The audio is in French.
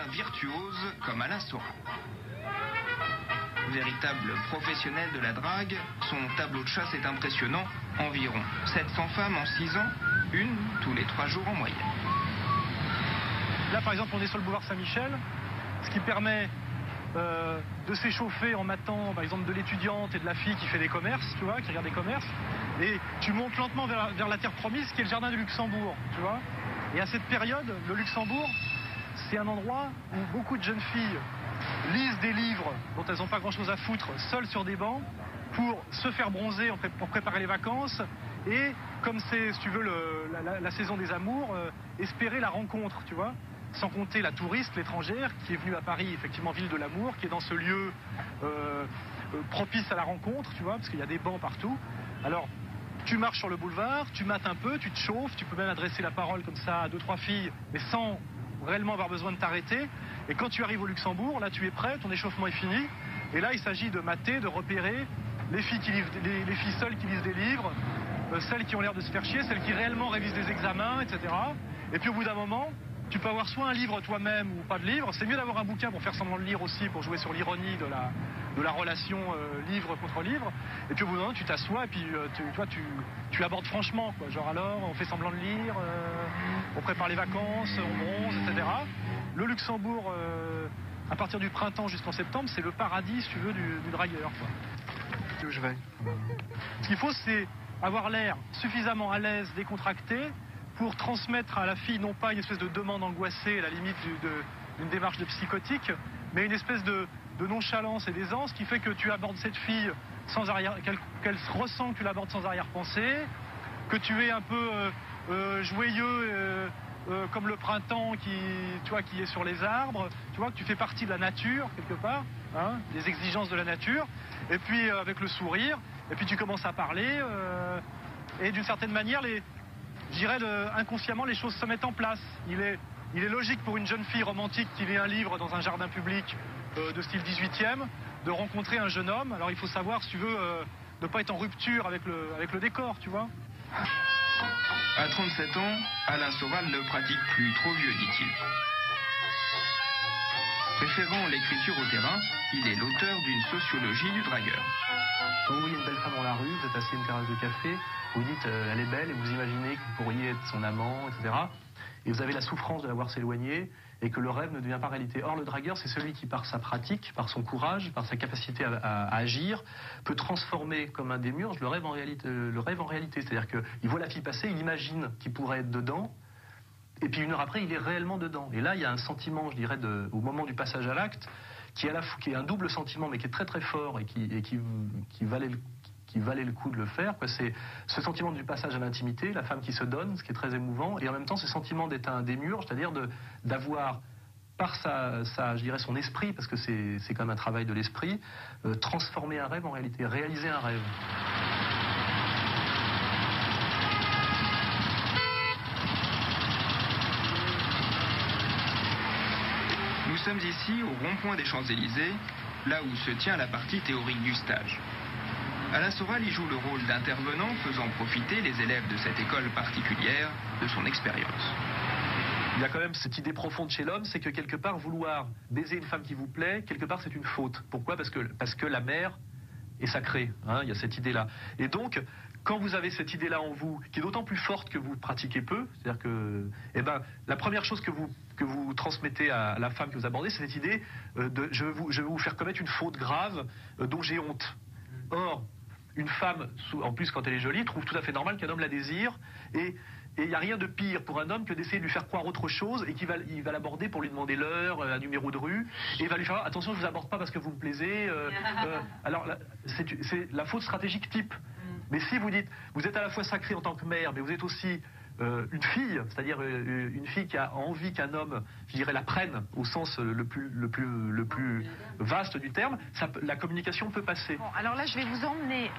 un virtuose comme Alain Soral. Véritable professionnel de la drague, son tableau de chasse est impressionnant. Environ 700 femmes en 6 ans, une tous les 3 jours en moyenne. Là, par exemple, on est sur le boulevard Saint-Michel, ce qui permet de s'échauffer en matant, par exemple, de l'étudiante et de la fille qui fait des commerces, tu vois, qui regarde des commerces. Et tu montes lentement vers la terre promise, qui est le jardin du Luxembourg, tu vois. Et à cette période, le Luxembourg, c'est un endroit où beaucoup de jeunes filles lisent des livres dont elles n'ont pas grand-chose à foutre, seules sur des bancs, pour se faire bronzer, pour préparer les vacances. Et comme c'est, si tu veux, la saison des amours, espérer la rencontre, tu vois. Sans compter la touriste, l'étrangère, qui est venue à Paris, effectivement, ville de l'amour, qui est dans ce lieu propice à la rencontre, tu vois, parce qu'il y a des bancs partout. Alors, tu marches sur le boulevard, tu mates un peu, tu te chauffes, tu peux même adresser la parole comme ça à 2-3 filles, mais sans réellement avoir besoin de t'arrêter. Et quand tu arrives au Luxembourg, là, tu es prêt, ton échauffement est fini. Et là, il s'agit de mater, de repérer les filles seules qui lisent des livres, celles qui ont l'air de se faire chier, celles qui réellement révisent des examens, etc. Et puis, au bout d'un moment, tu peux avoir soit un livre toi-même ou pas de livre. C'est mieux d'avoir un bouquin pour faire semblant de lire aussi, pour jouer sur l'ironie de la relation livre contre livre. Et puis au bout d'un moment, tu t'assois et puis tu abordes franchement, quoi. Genre alors, on fait semblant de lire, on prépare les vacances, on bronze, etc. Le Luxembourg, à partir du printemps jusqu'en septembre, c'est le paradis, si tu veux, du dragueur, quoi. Où je vais. Ce qu'il faut, c'est avoir l'air suffisamment à l'aise, décontracté, pour transmettre à la fille non pas une espèce de demande angoissée à la limite d'une démarche de psychotique, mais une espèce de nonchalance et d'aisance qui fait que tu abordes cette fille sans arrière, qu'elle ressent que tu l'abordes sans arrière-pensée, que tu es un peu joyeux comme le printemps qui est sur les arbres, tu vois, que tu fais partie de la nature quelque part, hein, des exigences de la nature, et puis avec le sourire, et puis tu commences à parler, et d'une certaine manière, je dirais inconsciemment, les choses se mettent en place. Il est logique pour une jeune fille romantique qui lit un livre dans un jardin public de style 18e, de rencontrer un jeune homme. Alors il faut savoir, si tu veux, ne pas être en rupture avec le décor, tu vois. À 37 ans, Alain Soral ne pratique plus, trop vieux, dit-il. Préférant l'écriture au terrain, il est l'auteur d'une sociologie du dragueur. Quand vous voyez une belle femme dans la rue, vous êtes assis à une terrasse de café, vous dites elle est belle et vous imaginez que vous pourriez être son amant, etc. Et vous avez la souffrance de la voir s'éloigner et que le rêve ne devient pas réalité. Or, le dragueur, c'est celui qui, par sa pratique, par son courage, par sa capacité à agir, peut transformer comme un démiurge le rêve en réalité. C'est-à-dire qu'il voit la fille passer, il imagine qu'il pourrait être dedans, et puis 1 heure après, il est réellement dedans. Et là, il y a un sentiment, je dirais, au moment du passage à l'acte, qui est un double sentiment, mais qui est très très fort et qui valait le coup de le faire. C'est ce sentiment du passage à l'intimité, la femme qui se donne, ce qui est très émouvant, et en même temps ce sentiment d'être un démiurge, c'est-à-dire d'avoir, par je dirais son esprit, parce que c'est quand même un travail de l'esprit, transformer un rêve en réalité, réaliser un rêve. Nous sommes ici au rond-point des Champs-Élysées, là où se tient la partie théorique du stage. Alain Soral y joue le rôle d'intervenant faisant profiter les élèves de cette école particulière de son expérience. Il y a quand même cette idée profonde chez l'homme, c'est que quelque part vouloir baiser une femme qui vous plaît, quelque part c'est une faute. Pourquoi ? Parce que la mère est sacrée, hein, il y a cette idée-là. Et donc, quand vous avez cette idée-là en vous, qui est d'autant plus forte que vous pratiquez peu, c'est-à-dire que, la première chose que vous transmettez à la femme que vous abordez, c'est cette idée de je vais vous faire commettre une faute grave dont j'ai honte. Or, une femme, en plus quand elle est jolie, trouve tout à fait normal qu'un homme la désire, et il n'y a rien de pire pour un homme que d'essayer de lui faire croire autre chose, et il va l'aborder pour lui demander l'heure, un numéro de rue, et il va lui faire attention, je vous aborde pas parce que vous me plaisez. Alors c'est la faute stratégique type. Mais si vous dites, vous êtes à la fois sacrée en tant que mère, mais vous êtes aussi une fille, c'est-à-dire une fille qui a envie qu'un homme, je dirais, la prenne au sens le plus vaste du terme, la communication peut passer. Bon, alors là, je vais vous emmener